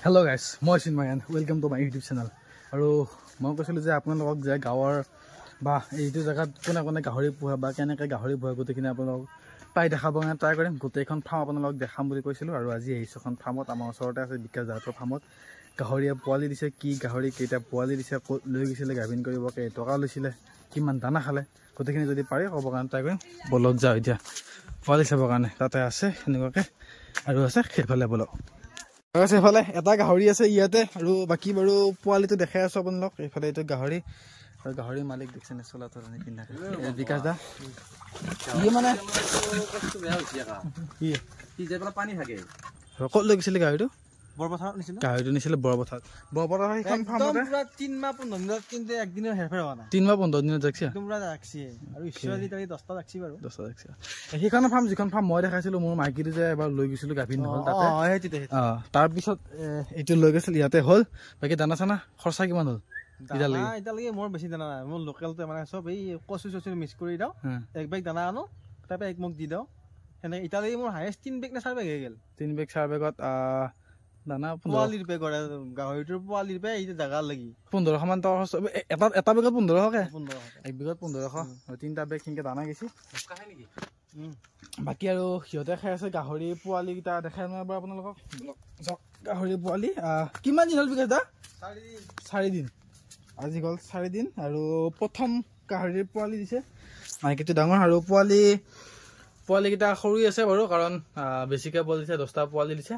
Hello guys, মই Chinmayan welcome to my YouTube channel. আৰু মই কৈছিলোঁ যে আপোনালোকক যে গাঁৱৰ বা এইটো জেগাত কোনে কোনে গাহৰি পোহে বা কেনেকৈ গাহৰি পোহে গোটেইখিনি আপোনালোকক পাই দেখাব কাৰণে ট্ৰাই কৰিম। গোটেইখন ফাৰ্ম আপোনালোকক দেখাম বুলি কৈছিলোঁ আৰু আজি আহিছোঁ এখন ফাৰ্মত। আমাৰ ওচৰতে আছে বিকাশ দাহঁতৰ ফাৰ্মত। গাহৰিয়ে পোৱালি দিছে, কি গাহৰি কেইটা পোৱালি দিছে, ক'ত লৈ গৈছিলে গাভিন কৰিব, কেইটকা লৈছিলে, কিমান দানা খালে, গোটেইখিনি যদি পাৰি ক'বৰ কাৰণে ট্ৰাই কৰিম। বলক যাওঁ এতিয়া পোৱালি চাবৰ কাৰণে। তাতে আছে সেনেকুৱাকৈ আৰু আছে সেইফালে বলক। এইফালে এটা গাহৰি আছে ইয়াতে আৰু বাকী বাৰু পোৱালিটো দেখাই আছো আপোনালোক। এইফালে এইটো গাহৰি আৰু গাহৰি মালিক দেখিছেনে চোলাটো পিন্ধাকে বিকাশ দা। ই মানে পানী থাকে ক'ত লৈ গৈছিলে গাহৰিটো? বৰপথাৰত নিছিলে। গাহৰিটো নিছিলে বৰপথাৰত। বৰপথাৰ সেইখন ফাৰ্মতে 3 মাহ 15 দিনত কিন্তু একদিনৰ হেৰফেৰ হোৱা নাই। 3 মাহ 15 দিনত যাকছি তোমৰা ৰাখছি আৰু ঈশ্বৰজি তাৰি 10টা ৰাখছি বাৰু। 10টা যাকছি। সেইখন ফাৰ্ম যিখন ফাৰ্ম মই দেখাইছিলো মোৰ মাইকীটো যে এবাৰ লৈ গৈছিলো গাভিন নহল তাতে। তাৰ পিছত এইটো লৈ গৈছিল ইয়াতে হ'ল। বাকি দানা চানা খৰচা কিমান হ'ল? এতিয়ালৈকে মোৰ বেছি দানা নাই। মোৰ লোকেলটো মানে চব এই কচু চচু মিক্স কৰি দাও, এক বেগ দানা আনো, তাৰপৰা এক মুখ দি দাও। সেনে এতিয়ালৈকে মোৰ হাইয়েষ্ট 3 বেগ নে 4 বেগ হৈ গেল। 3 বেগ 4 বেগত দানা পোৱালিৰ পে কৰে গাহৰিটোৰ পোৱালিৰ পে এই জাগা লাগি 1500 মান টকা এটা বেগত 1500 কে এক বেগত 1500 তিনটা বেগ কিনকে দানা গেছি নেকি। বাকি আৰু সিহঁতে খাই আছে গাহৰি পোৱালি কেইটা দেখাই মই এবাৰ আপোনালোকক। গাহৰি পোৱালি কিমান দিন হ'ল বিকাশ দা? 4 দিন। আজি গ'ল 4 দিন আৰু প্ৰথম গাহৰিৰ পোৱালি দিছে। মাইকীটো ডাঙৰ আৰু পোৱালি কেইটা সৰু আছে বাৰু, কাৰণ বেছিকে পোৱালি দিছে, 10টা পোৱালি দিছে।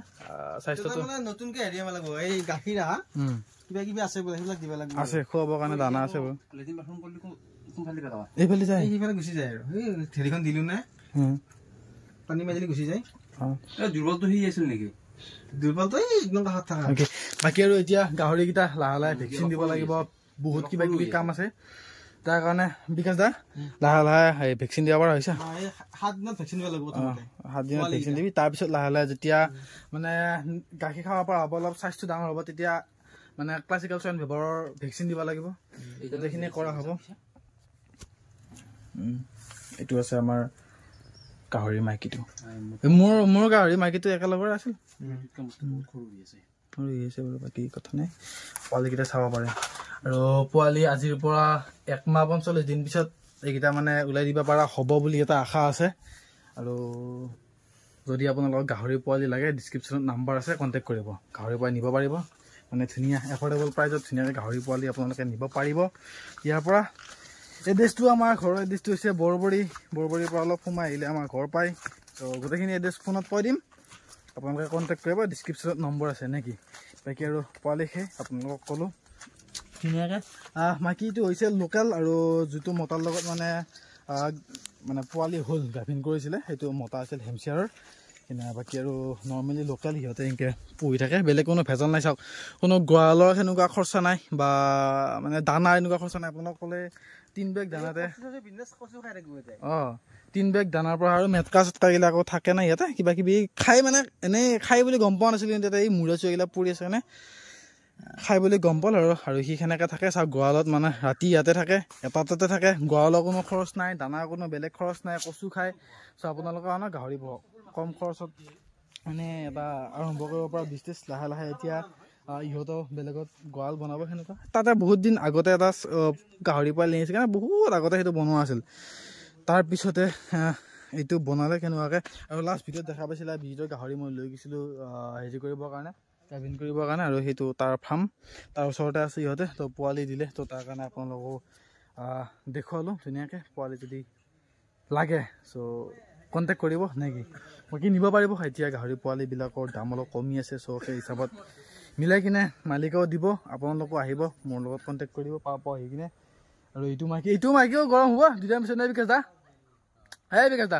স্বাস্থ্যটো মানে নতুনকে হেৰি হ'ব লাগিব, এই গাখীৰ কিবা কিবি আছে বোলে, সেইবিলাক দিব লাগিব। আছে খুৱাবৰ কাৰণে দানা আছে বাৰু। লেটিন বাথৰুম কৰিলে কোনফালে কাটা এইফালে যায়, এইফালে গুচি যায় আৰু এই হেৰিখন দিলো না পানী মাজিলে গুচি যায়। দুৰ্বলটো সি আছিল নেকি? দুৰ্বলটো একদম কাষত থাকা। বাকী আৰু এতিয়া গাহৰি কেইটা লাহে লাহে ভেকচিন দিব লাগিব, বহুত কিবা কিবি কাম আছে। তাৰ কাৰণে বিকাশ দা লাহে লাহে ভেকচিন দিব পৰা হৈছে। 7 দিনত ভেকচিন দিব লাগিব। 7 দিনত ভেকচিন দিবি, তাৰপিছত লাহে লাহে যেতিয়া মানে গাখীৰ খাব পৰা হ'ব, অলপ স্বাস্থ্য ডাঙৰ হ'ব, তেতিয়া মানে ক্লাছিকেল চোৱাইন ফিভাৰৰ ভেকচিন দিব লাগিব। গোটেইখিনি কৰা হ'ব। এইটো আছে আমাৰ গাহৰি মাইকীটো। মোৰ গাহৰি মাইকীটো একেলগৰে আছিল। সৰু আছে বাৰু, বাকী কথা নাই। পোৱালিকেইটা চাব পাৰে আৰু পোৱালি আজিৰ পৰা 1 মাহ 45 দিন পিছত এইকেইটা মানে ওলাই দিব পৰা হ'ব বুলি এটা আশা আছে। আৰু যদি আপোনালোকক গাহৰি পোৱালি লাগে ডিছক্ৰিপশ্যনত নাম্বাৰ আছে, কণ্টেক্ট কৰিব। গাহৰি পোৱালি নিব পাৰিব, মানে ধুনীয়া এফৰ্ডেবল প্ৰাইজত ধুনীয়াকৈ গাহৰি পোৱালি আপোনালোকে নিব পাৰিব ইয়াৰ পৰা। এড্ৰেছটো আমাৰ ঘৰৰ এড্ৰেছটো হৈছে বৰবৰীৰ পৰা অলপ সোমাই আহিলে আমাৰ ঘৰ পায়। তো গোটেইখিনি এড্ৰেছ ফোনত কৈ দিম, আপোনালোকে কণ্টেক্ট কৰিব। ডিছক্ৰিপশ্যনত নম্বৰ আছে নেকি। বাকী আৰু পোৱালি আপোনালোকক ক'লোঁ ধুনীয়াকৈ। মাইকীটো হৈছে লোকেল আৰু যিটো মতাৰ লগত মানে পোৱালি হ'ল গাভিন কৰিছিলে সেইটো মতা আছিল হেমচিয়াৰৰ। বাকী আৰু নৰ্মেলি লোকেল সিহঁতে এনেকৈ পুহি থাকে, বেলেগ কোনো ভেজাল নাই। চাওক, কোনো গঁৰালৰ সেনেকুৱা খৰচা নাই বা মানে দানা এনেকুৱা খৰচা নাই। আপোনালোক ক'লে 3 বেগ দানাতে 3 বেগ দানাৰ পৰা আৰু মেটকা চেটকাগিলা আকৌ থাকে না ইয়াতে কিবা কিবি খাই, মানে এনেই খাই বুলি গম পোৱা নাছিলোঁ, কিন্তু এই মূৰা চুৰাগিলা পৰি আছে কাৰণে খাই বুলি গম পাল। আৰু সি সেনেকৈ থাকে। চাওক, গঁৰালত মানে ৰাতি ইয়াতে থাকে, এটাতে থাকে। গঁৰালৰ কোনো খৰচ নাই, দানাৰ কোনো বেলেগ খৰচ নাই, কচু খায়। চ' আপোনালোকৰ কাৰণে গাহৰি পোহক, কম খৰচত মানে এটা আৰম্ভ কৰিব পৰা বিজনেছ লাহে লাহে। এতিয়া ইহঁতেও বেলেগত গঁৰাল বনাব সেনেকুৱা। তাতে বহুত দিন আগতে এটা গাহৰি পোৱালি নিছে কাৰণে বহুত আগতে সেইটো বনোৱা আছিল। তাৰপিছতে এইটো বনালে কেনেকুৱাকৈ। আৰু লাষ্ট ভিডিঅ'ত দেখা পাইছিলে ভিডিঅ'ৰ গাহৰি মই লৈ গৈছিলোঁ হেৰি কৰিবৰ কাৰণে, গাভিন কৰিবৰ কাৰণে। আৰু সেইটো তাৰ ফাৰ্ম, তাৰ ওচৰতে আছে ইহঁতে। তো পোৱালি দিলে, তো তাৰ কাৰণে আপোনালোকো দেখুৱালোঁ ধুনীয়াকৈ। পোৱালি যদি লাগে চ' কণ্টেক্ট কৰিব নেকি, বাকী নিব পাৰিব। এতিয়া গাহৰি পোৱালিবিলাকৰ দাম অলপ কমি আছে, চ' সেই হিচাপত মিলাই কিনে মালিকেও দিব, আপোনালোকো আহিব, মোৰ লগত কণ্টেক্ট কৰিব পাব আহি কিনে। আৰু এইটো মাইকীও গৰম হ'ব 2 দিনৰ পিছত নাই বিকাশ দা? বিকাশ দা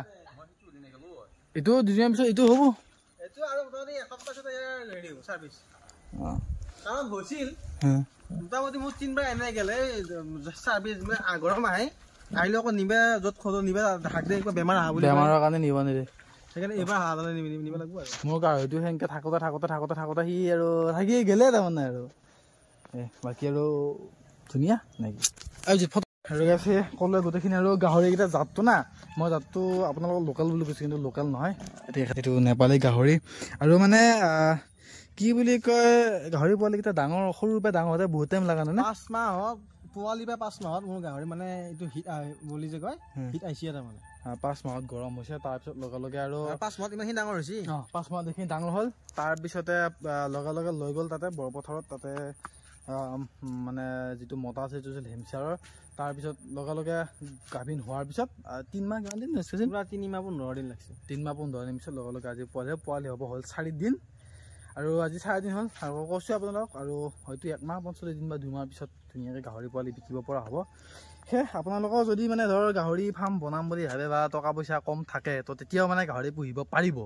এইটো 2 দিনৰ পিছত এইটো হ'ব। মোটামুটি মোৰ 3 বাৰ এনে গেলে চাৰ্ভিচ আগৰ মাহে আহিলে আকৌ নিবে, য'ত খোজো নিবে, বেমাৰ অহা বুলি বেমাৰৰ কাৰণে নিব নিদিয়ে। সেইকাৰণে এইবাৰ হালালে নিব লাগিব আৰু। মোৰ গাহৰিটো সেনেকৈ থাকোঁতে সি আৰু থাকি গেলে তাৰমানে আৰু। বাকী আৰু ধুনীয়া নেকি আৰু আছে ক'লে গোটেইখিনি। আৰু গাহৰিকেইটা জাতটো না, মই জাতটো আপোনালোকক লোকেল বুলি কৈছোঁ, কিন্তু লোকেল নহয়, এইটো নেপালী গাহৰি। আৰু মানে কি বুলি কয় গাহৰি পোৱালিকেইটা ডাঙৰ সৰুৰ পৰা ডাঙৰ হওঁতে বহুত টাইম লগা নাই 5 মাহত পোৱালি বা 5 মাহত মোৰ গাহৰি মানে এইটো হিট বুলি যে কয় হিট আইছি এটা মানে 5 মাহত গৰম হৈছে তাৰপিছত লগে আৰু 5 মাহত ইমানখিনি ডাঙৰ হৈছে 5 মাহত এইখিনি ডাঙৰ হ'ল তাৰপিছতে লগে লৈ গ'ল তাতে বৰপথাৰত তাতে মানে যিটো মতা আছে যিটো হেমচাৰৰ তাৰপিছত লগে গাভিন হোৱাৰ পিছত 3 মাহ কিমান দিন হৈছে পুৰা 3 মাহ 15 দিন লাগছে 3 মাহ 15 দিন পিছত লগে আজি পোৱালি হ'ব হ'ল 4 দিন আৰু আজি 4 দিন হ'ল আৰু কৈছোঁ আপোনালোকক আৰু হয়তো 1 মাহ 45 দিন বা 2 মাহ পিছত ধুনীয়াকৈ গাহৰি পোৱালি বিকিব পৰা হ'ব সেই আপোনালোকৰ যদি মানে ধৰ গাহৰি ফাৰ্ম বনাম বুলি ভাবে বা টকা পইচা কম থাকে তো তেতিয়াও মানে গাহৰি পুহিব পাৰিব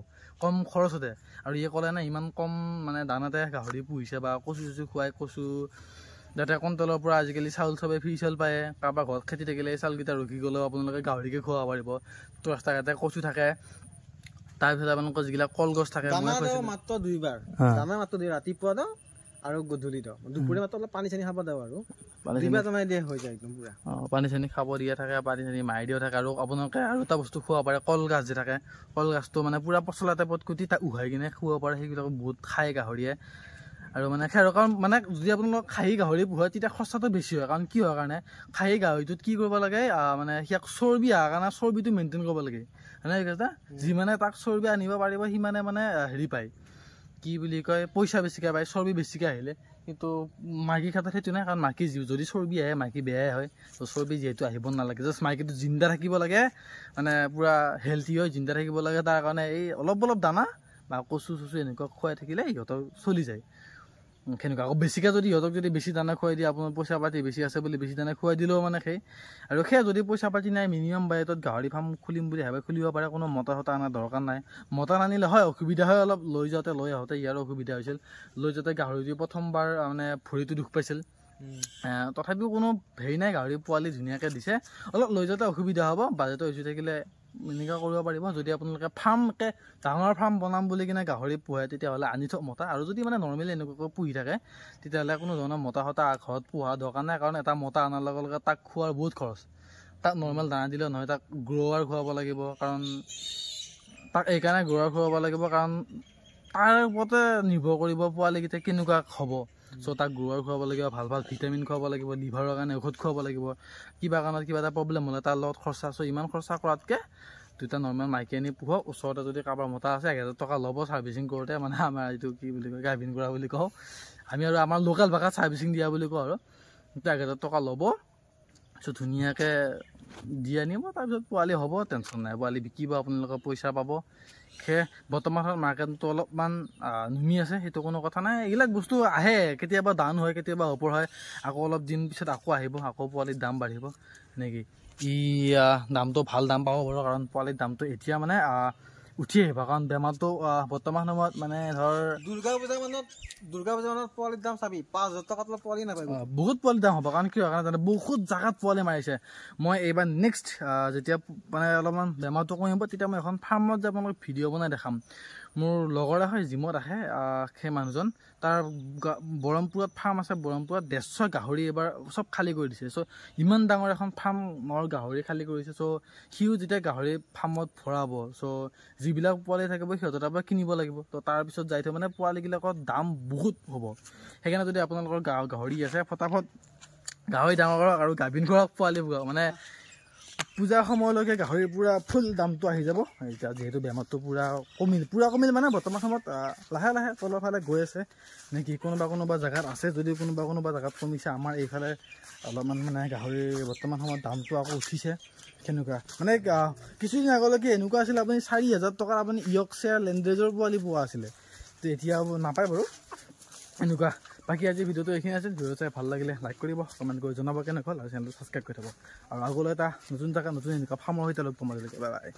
কম খৰচতে আৰু ইয়ে ক'লে না ইমান কম মানে দানাতে গাহৰি পুহিছে বা কচু খুৱাই কচু যাতে কণ্টলৰ পৰা আজিকালি চাউল চবে ফ্ৰী চাউল পায় কাৰোবাৰ ঘৰত খেতি থাকিলে এই চাউলকেইটা ৰখি গ'লেও আপোনালোকে গাহৰিকে খুৱাব পাৰিব তো ৰাস্তা ঘাটে কচু থাকে তাৰপিছত আপোনালোকৰ যিবিলাক কলগছ থাকে মাত্ৰ 2 বাৰ দানা মাত্ৰ ৰাতিপুৱা দাও আৰু গধূলি দাও দুপৰীয়া মাত্ৰ অলপ পানী চানী খাব দাও আৰু দুবাৰ দানা দিয়ে হৈ যায় একদম পুৰা পানী চানী খাব দিয়া থাকে পানী চানী মাৰি দিয়া থাকে আৰু আপোনালোকে আৰু এটা বস্তু খুৱাব পাৰে কলগছ যে থাকে কলগছটো মানে পুৰা পচলা টাইপত কুটি তাক উহাই কিনে খুৱাব পাৰে সেইবিলাক বহুত খায় গাহৰিয়ে আৰু মানে খেৰ কাৰণ মানে যদি আপোনালোক খাহী গাহৰি পোহে তেতিয়া খৰচাটো বেছি হয় কাৰণ কি হয় কাৰণে খাহী গাহৰিটোত কি কৰিব লাগে মানে সিয়াক চৰ্বি অহাৰ কাৰণে চৰ্বিটো মেইনটেইন কৰিব লাগে হয়নে যিমানে তাক চৰ্বি আনিব পাৰিব সিমানে মানে হেৰি পায় কি বুলি কয় পইচা বেছিকৈ পায় চৰ্বি বেছিকৈ আহিলে কিন্তু মাইকী ক্ষেত্ৰত সেইটো নাই কাৰণ মাইকী যদি চৰ্বি আহে মাইকী বেয়াই হয় তো চৰ্বি যিহেতু আহিব নালাগে জাষ্ট মাইকীটো জিন্দা থাকিব লাগে মানে পূৰা হেল্থি হয় জিন্দা থাকিব লাগে তাৰ কাৰণে এই অলপ দানা বা কচু এনেকুৱা খুৱাই থাকিলে সিহঁতৰ চলি যায় সেনেকুৱা আকৌ বেছিকৈ যদি সিহঁতক যদি বেছি দানা খুৱাই দিয়ে আপোনাৰ পইচা পাতি বেছি আছে বুলি বেছি দানা খুৱাই দিলেও মানে আৰু যদি পইচা পাতি নাই মিনিমাম বাজেটত গাহৰি ফাৰ্ম খুলিম বুলি ভাবে খুলিব পাৰে কোনো মতা চতা অনাৰ দৰকাৰ নাই মতা নানিলে হয় অসুবিধা হয় অলপ লৈ আহোঁতে ইয়াৰো অসুবিধা হৈছিল লৈ যাওঁতে গাহৰিটো প্ৰথমবাৰ মানে ভৰিটো দুখ পাইছিল তথাপিও কোনো হেৰি নাই গাহৰি পোৱালি ধুনীয়াকৈ দিছে অলপ লৈ যাওঁতে অসুবিধা হ'ব বাজেটৰ ইছ্যু থাকিলে এনেকুৱা কৰিব পাৰিব যদি আপোনালোকে ফাৰ্মকৈ ডাঙৰ ফাৰ্ম বনাম বুলি কিনে গাহৰি পোহে তেতিয়াহ'লে আনি থওক মতা আৰু যদি মানে নৰ্মেলি এনেকুৱাকৈ পুহি থাকে তেতিয়াহ'লে কোনো ধৰণৰ মতা সতা ঘৰত পোহা দৰকাৰ নাই কাৰণ এটা মতা অনাৰ লগে তাক খোৱাৰ বহুত খৰচ তাক নৰ্মেল দানা দিলেও নহয় তাক গ্ৰ'ৱাৰ খুৱাব লাগিব কাৰণ তাক এইকাৰণে গ্ৰ'ৱাৰ খুৱাব লাগিব কাৰণ তাৰ ওপৰতে নিৰ্ভৰ কৰিব পোৱালিকেইটা কেনেকুৱা হ'ব চ' তাক গ্ৰ'ৱাৰ খুৱাব লাগিব ভাল ভিটামিন খুৱাব লাগিব লিভাৰৰ কাৰণে ঔষধ খুৱাব লাগিব কিবা কাৰণত কিবা এটা প্ৰব্লেম হ'লে তাৰ লগত খৰচা চ' ইমান খৰচা কৰাতকৈ দুটা নৰ্মেল মাইকী আনি পোহক ওচৰতে যদি কাৰোবাৰ মতা আছে 1000 টকা ল'ব ছাৰ্ভিচিং কৰোঁতে মানে আমাৰ এইটো কি বুলি কয় গাভিন কৰা বুলি কওঁ আমি আৰু আমাৰ লোকেল ভাষাত ছাৰ্ভিচিং দিয়া বুলি কওঁ আৰু 1000 টকা ল'ব চ' ধুনীয়াকৈ দি আনিব তাৰপিছত পোৱালি হ'ব টেনশ্যন নাই পোৱালি বিকিব আপোনালোকে পইচা পাব সেয়ে বৰ্তমান মাৰ্কেটটো অলপমান নুমি আছে সেইটো কোনো কথা নাই এইবিলাক বস্তু আহে কেতিয়াবা ডাউন হয় কেতিয়াবা ওপৰ হয় আকৌ অলপ দিন পিছত আকৌ আহিব আকৌ পোৱালিৰ দাম বাঢ়িব সেনেকৈ দামটো ভাল দাম পাব বাৰু কাৰণ পোৱালিৰ দামটো এতিয়া মানে উঠি আহিব কাৰণ বেমাৰটো বৰ্তমান সময়ত মানে ধৰ দুৰ্গা পূজা মানত পোৱালিৰ দাম চাবি 5000 টকাত পোৱালি নাপায় বহুত পোৱালি দাম হ'ব কাৰণ কি হয় কাৰণে বহুত জেগাত পোৱালি মাৰিছে মই এইবাৰ নেক্সট যেতিয়া মানে অলপমান বেমাৰটো কমিব তেতিয়া মই এখন ফাৰ্মত যে আপোনালোক ভিডিঅ' বনাই দেখাম মোৰ লগৰে হয় জিমত আহে সেই মানুহজন তাৰ বৰমপুৰত ফাৰ্ম আছে বৰমপুৰত 150 গাহৰি এবাৰ চব খালী কৰি দিছে চ' ইমান ডাঙৰ এখন ফাৰ্মৰ গাহৰি খালী কৰিছে চ' সিও যেতিয়া গাহৰি ফাৰ্মত ভৰাব চ' যিবিলাক পোৱালি থাকিব সিহঁতৰ তাৰ পৰা কিনিব লাগিব তো তাৰপিছত যাই থৈ মানে পোৱালিবিলাকৰ দাম বহুত হ'ব সেইকাৰণে যদি আপোনালোকৰ গাহৰি আছে ফটাফট গাহৰি ডাঙৰ কৰক আৰু গাভিন কৰক পোৱালি মানে পূজাৰ সময়লৈকে গাহৰিৰ পূৰা ফুল দামটো আহি যাব এতিয়া যিহেতু বেমাৰটো পূৰা কমিল মানে বৰ্তমান সময়ত লাহে তলৰ ফালে গৈ আছে নেকি কোনোবা জেগাত আছে যদি কোনোবা জেগাত কমিছে আমাৰ এইফালে অলপমান মানে গাহৰিৰ বৰ্তমান সময়ত দামটো আকৌ উঠিছে সেনেকুৱা মানে কিছুদিন আগলৈকে এনেকুৱা আছিল আপুনি 4000 টকাৰ আপুনি ইয়ৰ্কশ্বায়াৰ লেণ্ডেজৰ পোৱালি পোৱা আছিলে তো এতিয়া নাপায় বাৰু এনেকুৱা বাকী আজি ভিডিঅ'টো এইখিনি আছিল ভিডিঅ' চাই ভাল লাগিলে লাইক কৰিব কমেণ্ট কৰি জনাব কেনেকুৱা হ'ল আৰু চেনেলটো ছাবস্ক্ৰাইব কৰি থ'ব আৰু আগলৈ এটা নতুন জেগা নতুন এনেকুৱা ফাৰ্মৰ সৈতে লগ পাম আজিলৈকে বাই বাই